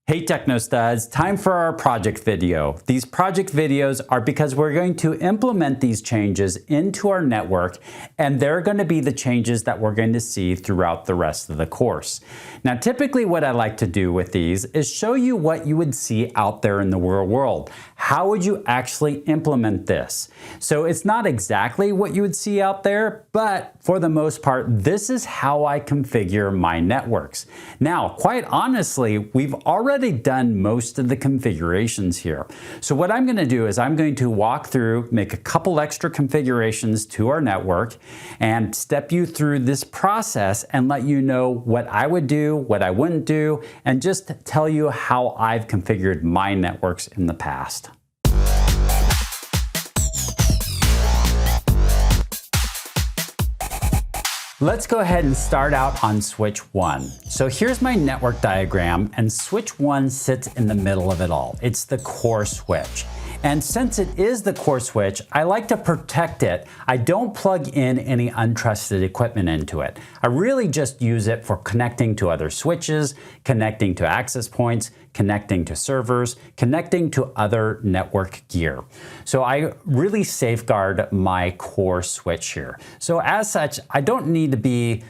Hey Techno Studs, time for our project video. These project videos are because we're going to implement these changes into our network, and they're going to be the changes that we're going to see throughout the rest of the course. Now typically what I like to do with these is show you what you would see out there in the real world. How would you actually implement this? So it's not exactly what you would see out there, but for the most part, this is how I configure my networks. Now, quite honestly, we've already done most of the configurations here. So what I'm going to do is I'm going to walk through, make a couple extra configurations to our network, and step you through this process and let you know what I would do, what I wouldn't do, and just tell you how I've configured my networks in the past. Let's go ahead and start out on switch 1. So here's my network diagram, and switch 1 sits in the middle of it all. It's the core switch. And since it is the core switch, I like to protect it. I don't plug in any untrusted equipment into it. I really just use it for connecting to other switches, connecting to access points, connecting to servers, connecting to other network gear. So I really safeguard my core switch here. So as such, I don't need to be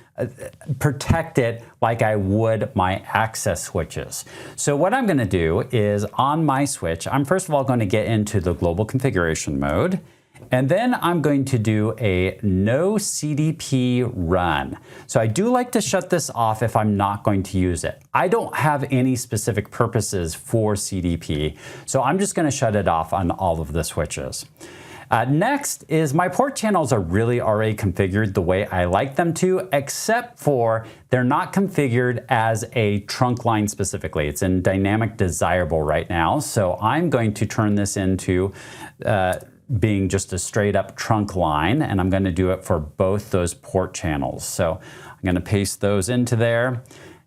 protected like I would my access switches. So what I'm going to do is on my switch, I'm first of all going to get into the global configuration mode. And then I'm going to do a no CDP run. So I do like to shut this off if I'm not going to use it. I don't have any specific purposes for CDP, so I'm just going to shut it off on all of the switches. Next is my port channels are really already configured the way I like them to, except for they're not configured as a trunk line specifically. It's in dynamic desirable right now, so I'm going to turn this into being just a straight up trunk line, and I'm going to do it for both those port channels. So I'm going to paste those into there,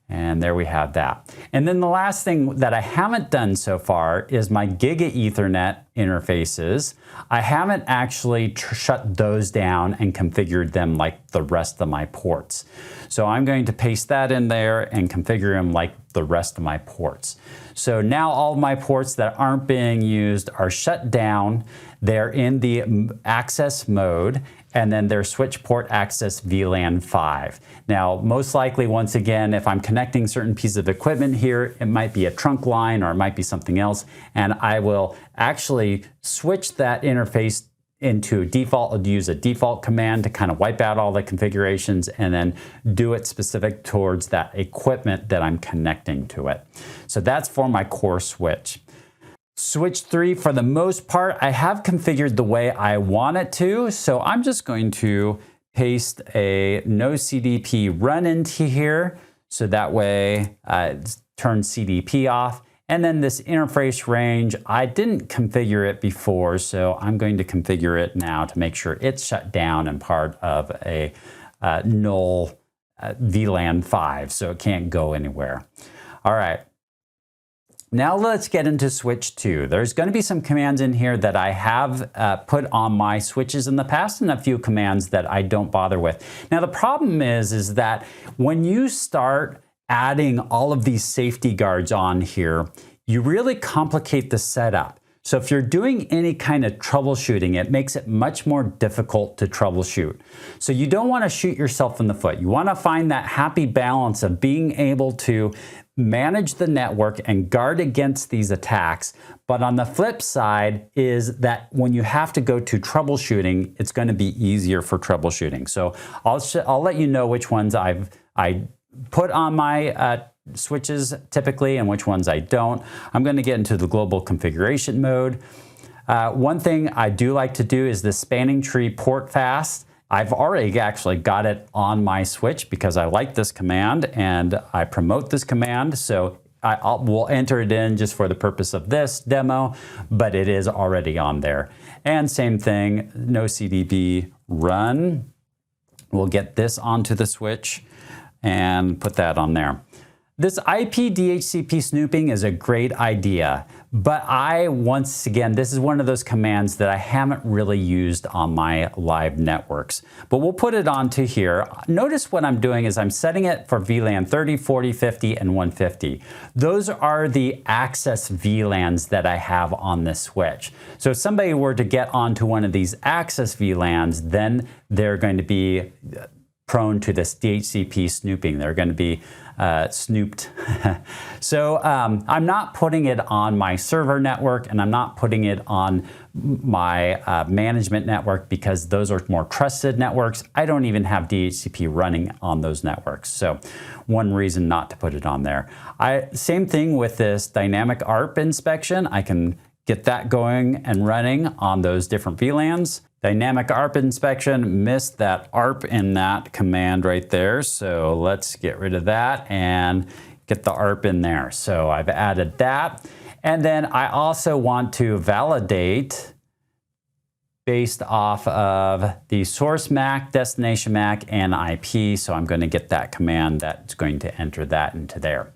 and there we have that. And then the last thing that I haven't done so far is my Gigabit Ethernet interfaces. I haven't actually shut those down and configured them like the rest of my ports. So I'm going to paste that in there and configure them like the rest of my ports. So now all of my ports that aren't being used are shut down. They're in the access mode, and then they're switch port access VLAN 5. Now, most likely, once again, if I'm connecting certain pieces of equipment here, it might be a trunk line or it might be something else, and I will actually switch that interface into default. I'll use a default command to kind of wipe out all the configurations and then do it specific towards that equipment that I'm connecting to it. So that's for my core switch. Switch 3, for the most part, I have configured the way I want it to, so I'm just going to paste a no CDP run into here, so that way turn CDP off. And then this interface range, I didn't configure it before, so I'm going to configure it now to make sure it's shut down and part of a null VLAN 5, so it can't go anywhere. All right. Now let's get into switch 2. There's going to be some commands in here that I have put on my switches in the past, and a few commands that I don't bother with. Now the problem is that when you start adding all of these safety guards on here, you really complicate the setup. So if you're doing any kind of troubleshooting, it makes it much more difficult to troubleshoot. So you don't want to shoot yourself in the foot. You want to find that happy balance of being able to manage the network and guard against these attacks. But on the flip side is that when you have to go to troubleshooting, it's going to be easier for troubleshooting. So I'll let you know which ones I put on my switches typically and which ones I don't. I'm going to get into the global configuration mode. One thing I do like to do is the spanning tree port fast. I've already actually got it on my switch because I like this command and I promote this command. So we'll enter it in just for the purpose of this demo, but it is already on there. And same thing, no CDP run. We'll get this onto the switch and put that on there. This IP DHCP snooping is a great idea, But once again, this is one of those commands that I haven't really used on my live networks. But we'll put it onto here. Notice what I'm doing is I'm setting it for VLAN 30, 40, 50, and 150. Those are the access VLANs that I have on this switch. So if somebody were to get onto one of these access VLANs, then they're going to be prone to this DHCP snooping. They're going to be snooped. So I'm not putting it on my server network, and I'm not putting it on my management network because those are more trusted networks. I don't even have DHCP running on those networks. So one reason not to put it on there. Same thing with this dynamic ARP inspection. I can get that going and running on those different VLANs. Dynamic ARP inspection, missed that ARP in that command right there. So let's get rid of that and get the ARP in there. So I've added that. And then I also want to validate based off of the source MAC, destination MAC, and IP. So I'm going to get that command that's going to enter that into there.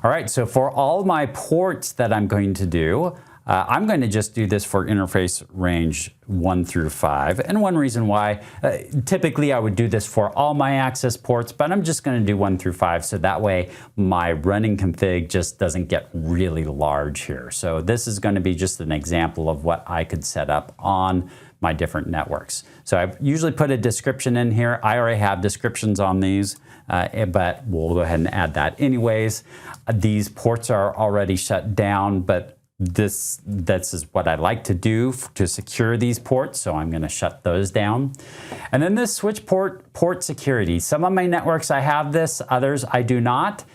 All right, so for all my ports that I'm going to do, I'm going to just do this for interface range 1 through 5. And one reason why, typically I would do this for all my access ports, but I'm just going to do 1 through 5 so that way my running config just doesn't get really large here. So this is going to be just an example of what I could set up on my different networks. So I've usually put a description in here. I already have descriptions on these, but we'll go ahead and add that anyways. These ports are already shut down, but this is what I like to do to secure these ports, so I'm going to shut those down. And then this switch port security. Some of my networks I have this, others I do not.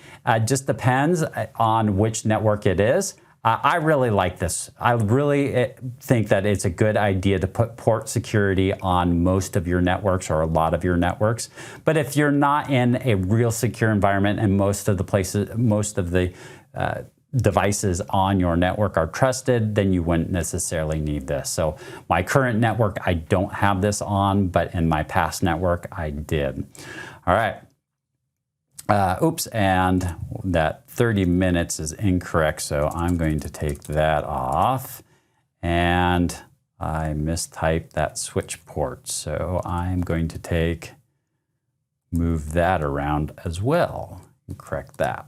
Just depends on which network it is. I really like this. I really think that it's a good idea to put port security on most of your networks or a lot of your networks. But if you're not in a real secure environment and most of the devices on your network are trusted, then you wouldn't necessarily need this. So my current network, I don't have this on, but in my past network, I did. All right. Oops, and that 30 minutes is incorrect, so I'm going to take that off. And I mistyped that switch port, so I'm going to move that around as well and correct that.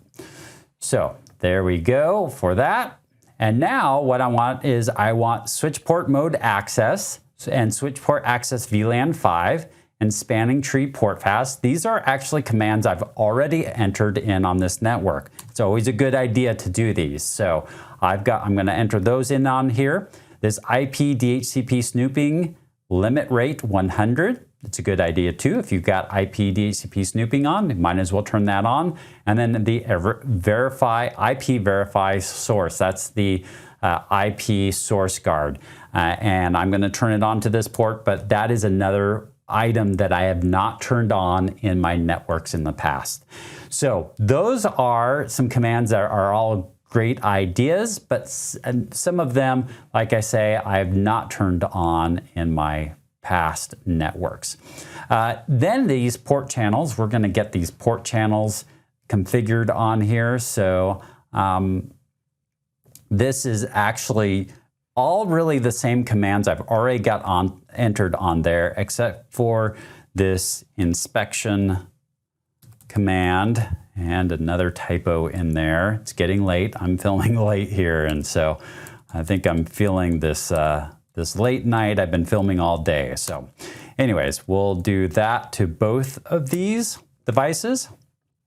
So there we go for that. And now what I want is I want switch port mode access and switch port access VLAN 5 and spanning tree port fast. These are actually commands I've already entered in on this network. It's always a good idea to do these. So I'm going to enter those in on here. This IP DHCP snooping limit rate 100. It's a good idea too. If you've got IP DHCP snooping on, you might as well turn that on. And then the IP verify source. That's the IP source guard. And I'm going to turn it on to this port, but that is another item that I have not turned on in my networks in the past. So those are some commands that are all great ideas, but some of them, like I say, I have not turned on in my past networks. Then these port channels, we're going to get these port channels configured on here. So this is actually all really the same commands I've already got entered on there, except for this inspection command and another typo in there. It's getting late. I'm filming late here, and so I think I'm feeling this this late night. I've been filming all day. So anyways, we'll do that to both of these devices.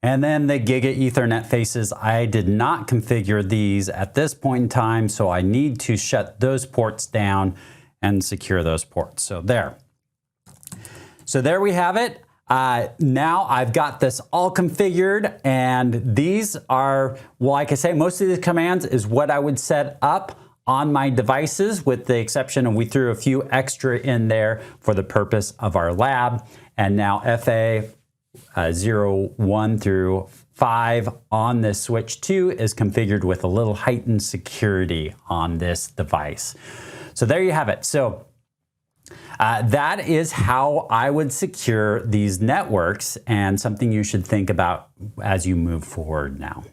And then the Gigabit Ethernet faces, I did not configure these at this point in time, so I need to shut those ports down and secure those ports. So there. So there we have it. Now I've got this all configured, and these are, well, like I say, most of these commands is what I would set up on my devices, with the exception of we threw a few extra in there for the purpose of our lab. And now FA 0, 1 through 5 on this switch 2 is configured with a little heightened security on this device. So there you have it. So that is how I would secure these networks, and something you should think about as you move forward now.